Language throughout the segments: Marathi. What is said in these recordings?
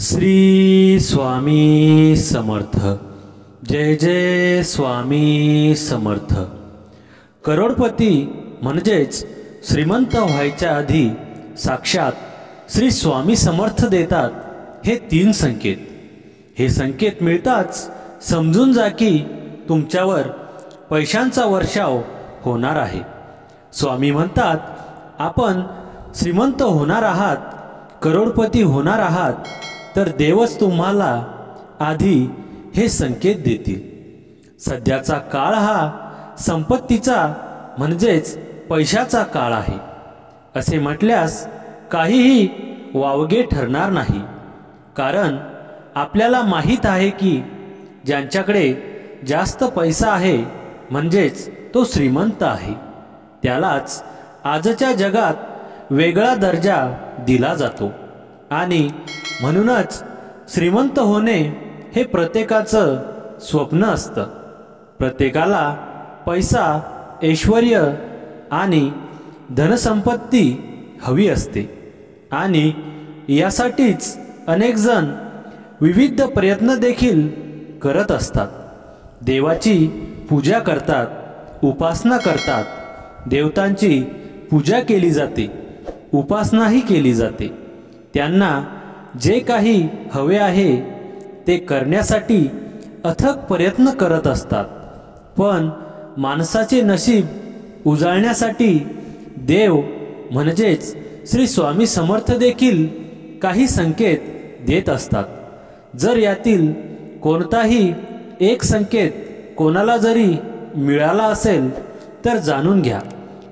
श्री स्वामी समर्थ। जय जय स्वामी समर्थ। करोडपती म्हणजेच श्रीमंत व्हायच्या आधी साक्षात श्री स्वामी समर्थ देतात हे 3 संकेत। हे संकेत मिळताच समजून जा की तुमच्यावर पैशांचा वर्षाव होणार आहे। स्वामी म्हणतात, आपण श्रीमंत होणार आहात, करोडपती होणार आहात, तर देवच तुम्हाला आधी हे संकेत देतील। सध्याचा काळ हा संपत्तीचा म्हणजेच पैशाचा काळ आहे असे म्हटल्यास काहीही वावगे ठरणार नाही। कारण आपल्याला माहीत आहे की ज्यांच्याकडे जास्त पैसा आहे म्हणजेच तो श्रीमंत आहे, त्यालाच आजच्या जगात वेगळा दर्जा दिला जातो। आणि म्हणूनच श्रीमंत होणे हे प्रत्येकाचं स्वप्न असतं। प्रत्येकाला पैसा, ऐश्वर्य आणि धनसंपत्ती हवी असते आणि यासाठीच अनेक जण विविध प्रयत्न देखील करत असतात। देवाची पूजा करतात, उपासना करतात, देवतांची पूजा केली जाते, उपासनाही केली जाते। त्यांना जे काही हवे आहे ते करण्यासाठी अथक प्रयत्न करत असतात। पण माणसाचे नशीब उजळण्यासाठी देव म्हणजेच श्री स्वामी समर्थ देखील काही संकेत देत असतात। जर यातील कोणताही एक संकेत कोणाला जरी मिळाला असेल तर जाणून घ्या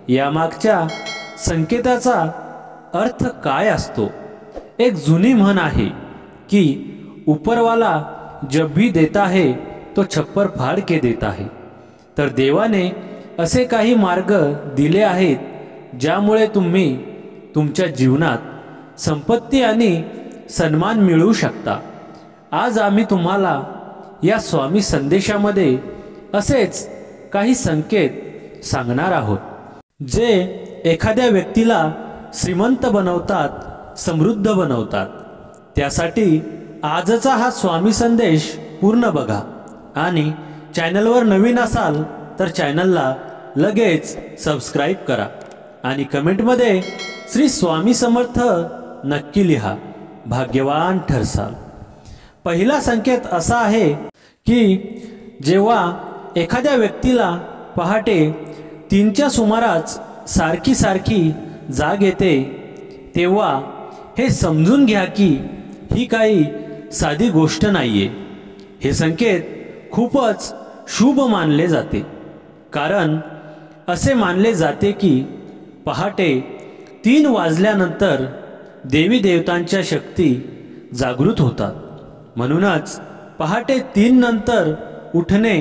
यामागच्या संकेताचा अर्थ काय असतो। एक जुनी म्हण आहे कि ऊपरवाला जब भी देता है तो छप्पर फाड़ के देता है। तर देवाने असे काही मार्ग दिले आहेत ज्यामुळे तुम्ही तुमच्या जीवनात संपत्ती आणि सन्मान मिळवू शकता। आज आम्ही तुम्हाला या स्वामी संदेशामध्ये असेच काही संकेत सांगणार आहोत, जे एखाद्या व्यक्तीला श्रीमंत बनवतात, समृद्ध बनवतात। त्यासाठी आजचा हा स्वामी संदेश पूर्ण बघा आणि चॅनलवर नवीन असाल तर चॅनलला लगेच सबस्क्राइब करा आणि कमेंटमध्ये श्री स्वामी समर्थ नक्की लिहा, भाग्यवान ठरसाल। पहिला संकेत असा आहे की जेव्हा एखाद्या व्यक्तीला पहाटे 3च्या सुमारास सारखी सारखी जाग येते तेव्हा हे समजून घ्या की ही काही साधी गोष्ट नाहीये। हे संकेत खूपच शुभ मानले जाते, कारण असे मानले जाते की पहाटे 3 वाजल्यानंतर देवी देवतांच्या शक्ती जागृत होतात। म्हणूनच पहाटे 3 नंतर उठणे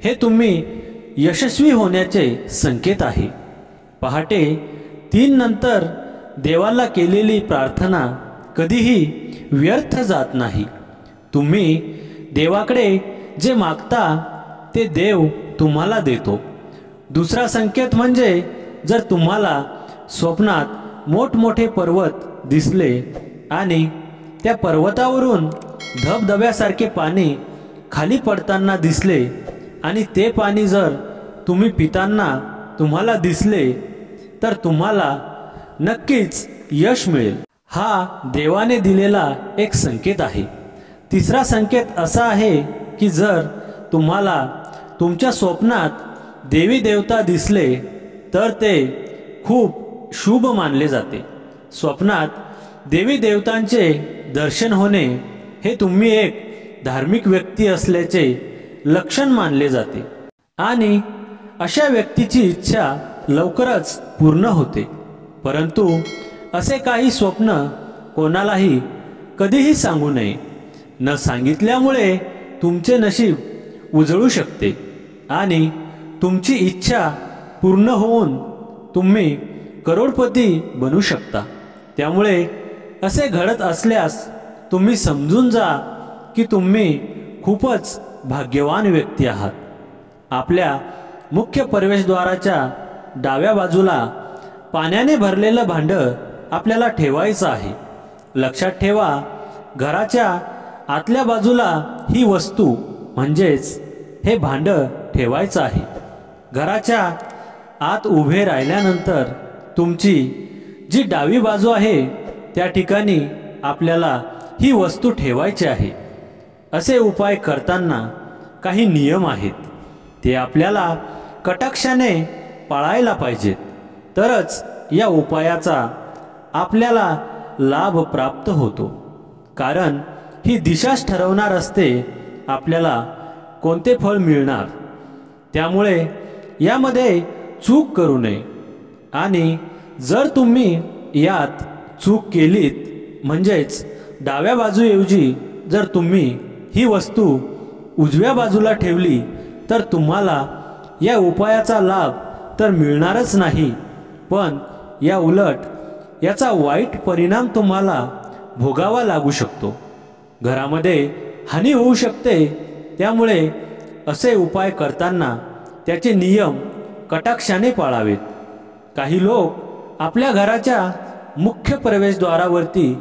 हे तुम्ही यशस्वी होण्याचे संकेत आहे। पहाटे 3 नंतर देवाला केलेली प्रार्थना कधीही व्यर्थ जात नाही। तुम्ही देवाकडे जे मागता ते देव तुम्हाला देतो। दुसरा संकेत म्हणजे जर तुम्हाला स्वप्नात मोठमोठे पर्वत दिसले आणि त्या पर्वतावरून धबधब्यासारखे पाणी खाली पडताना दिसले आणि ते पाणी जर तुम्ही पिताना तुम्हाला दिसले तर तुम्हाला नक्कीच यश मिळेल। हा देवाने दिलेला एक संकेत आहे। तिसरा संकेत असा आहे की जर तुम्हाला तुमच्या स्वप्नात देवी देवता दिसले तर ते खूप शुभ मानले जाते। स्वप्नात देवी देवतांचे दर्शन होणे हे तुम्ही एक धार्मिक व्यक्ती असल्याचे लक्षण मानले जाते आणि अशा व्यक्तीची इच्छा लवकरच पूर्ण होते। परंतु असे काही स्वप्न कोणालाही कधीही सांगू नये। न सांगितल्यामुळे तुमचे नशीब उजळू शकते आणि तुमची इच्छा पूर्ण होऊन तुम्ही करोडपती बनू शकता। त्यामुळे असे घडत असल्यास तुम्ही समजून जा की तुम्ही खूपच भाग्यवान व्यक्ती आहात। आपल्या मुख्य प्रवेशद्वाराच्या डाव्या बाजूला पाण्याने भरलेलं भांडं आपल्याला ठेवायचं आहे। लक्षात ठेवा, घराच्या आतल्या बाजूला ही वस्तू म्हणजेच हे भांडं ठेवायचं आहे। घराच्या आत उभे राहिल्यानंतर तुमची जी डावी बाजू आहे त्या ठिकाणी आपल्याला ही वस्तू ठेवायची आहे। असे उपाय करताना काही नियम आहेत, ते आपल्याला कटाक्षाने पाळायला पाहिजेत, तरच या उपायाचा आपल्याला लाभ प्राप्त होतो। कारण ही दिशाच ठरवणार असते आपल्याला कोणते फळ मिळणार। त्यामुळे यामध्ये चूक करू नये, आणि जर तुम्ही यात चूक केलीत म्हणजेच डाव्या बाजूऐवजी जर तुम्ही ही वस्तू उजव्या बाजूला ठेवली तर तुम्हाला या उपायाचा लाभ तर मिळणारच नाही, पण या उलट याचा वाईट परिणाम तुम्हाला भोगावा लागू शकतो। घरामध्ये हानी होऊ शकते। त्यामुळे असे उपाय करताना त्याचे नियम कटाक्षाने पाळावेत। काही लोक आपल्या घराच्या मुख्य प्रवेशद्वारावरती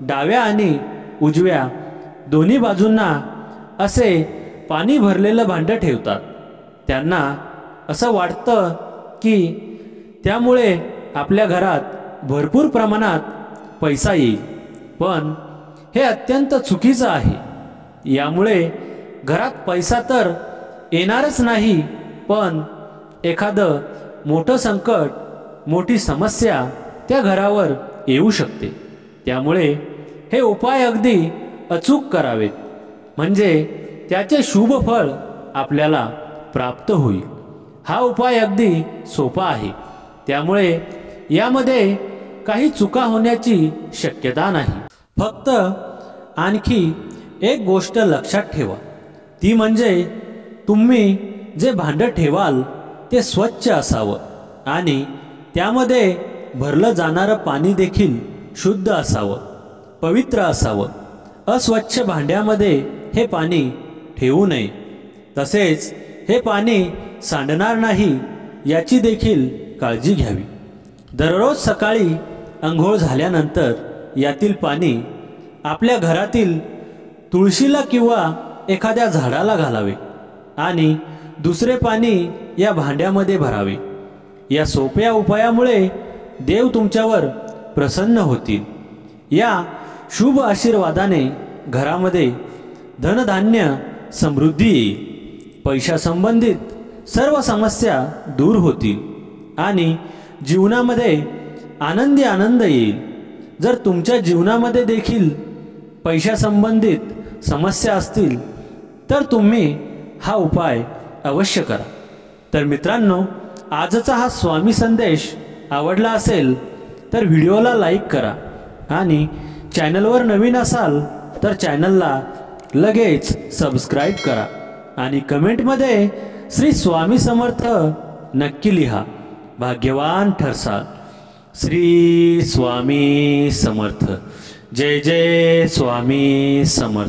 डाव्या आणि उजव्या दोन्ही बाजूंना असे पाणी भरलेलं भांडं ठेवतात। त्यांना असं वाटतं की त्यामुळे आपल्या घरात भरपूर प्रमाणात पैसा येईल, पण हे अत्यंत चुकीचं आहे। यामुळे घरात पैसा तर येणारच नाही, पण एखादं मोठं संकट, मोठी समस्या त्या घरावर येऊ शकते। त्यामुळे हे उपाय अगदी अचूक करावेत, म्हणजे त्याचे शुभ फळ आपल्याला प्राप्त होईल। हा उपाय अगदी सोपा आहे, त्यामुळे यामध्ये काही चुका होण्याची शक्यता नाही। फक्त आणखी एक गोष्ट लक्षात ठेवा, ती म्हणजे तुम्ही जे भांडं ठेवाल ते स्वच्छ असावं आणि त्यामध्ये भरलं जाणारं पाणी देखील शुद्ध असावं, पवित्र असावं। अस्वच्छ भांड्यामध्ये हे पाणी ठेवू नये। तसेच हे पाणी सांडणार नाही याची देखील काळजी घ्यावी। दररोज सकाळी अंघोळ झाल्यानंतर यातील पाणी आपल्या घरातील तुळशीला किंवा एखाद्या झाडाला घालावे आणि दुसरे पाणी या भांड्यामध्ये भरावे। या सोप्या उपायामुळे देव तुमच्यावर प्रसन्न होतील। या शुभ आशीर्वादाने घरामध्ये धनधान्य समृद्धी येईल, पैशासंबंधित सर्व समस्या दूर होतील आणि जीवनामध्ये आनंद येईल। जर तुमच्या जीवनामध्ये देखील पैशासंबंधित समस्या असतील तर तुम्ही हा उपाय अवश्य करा। तर मित्रांनो, आजचा हा स्वामी संदेश आवडला असेल तर व्हिडिओला लाईक करा आणि चॅनलवर नवीन असाल तर चॅनलला लगेच सबस्क्राईब करा आणि कमेंटमध्ये श्री स्वामी समर्थ नक्की लिहा। भाग्यवान ठरसाल। श्री स्वामी समर्थ। जय जय स्वामी समर्थ।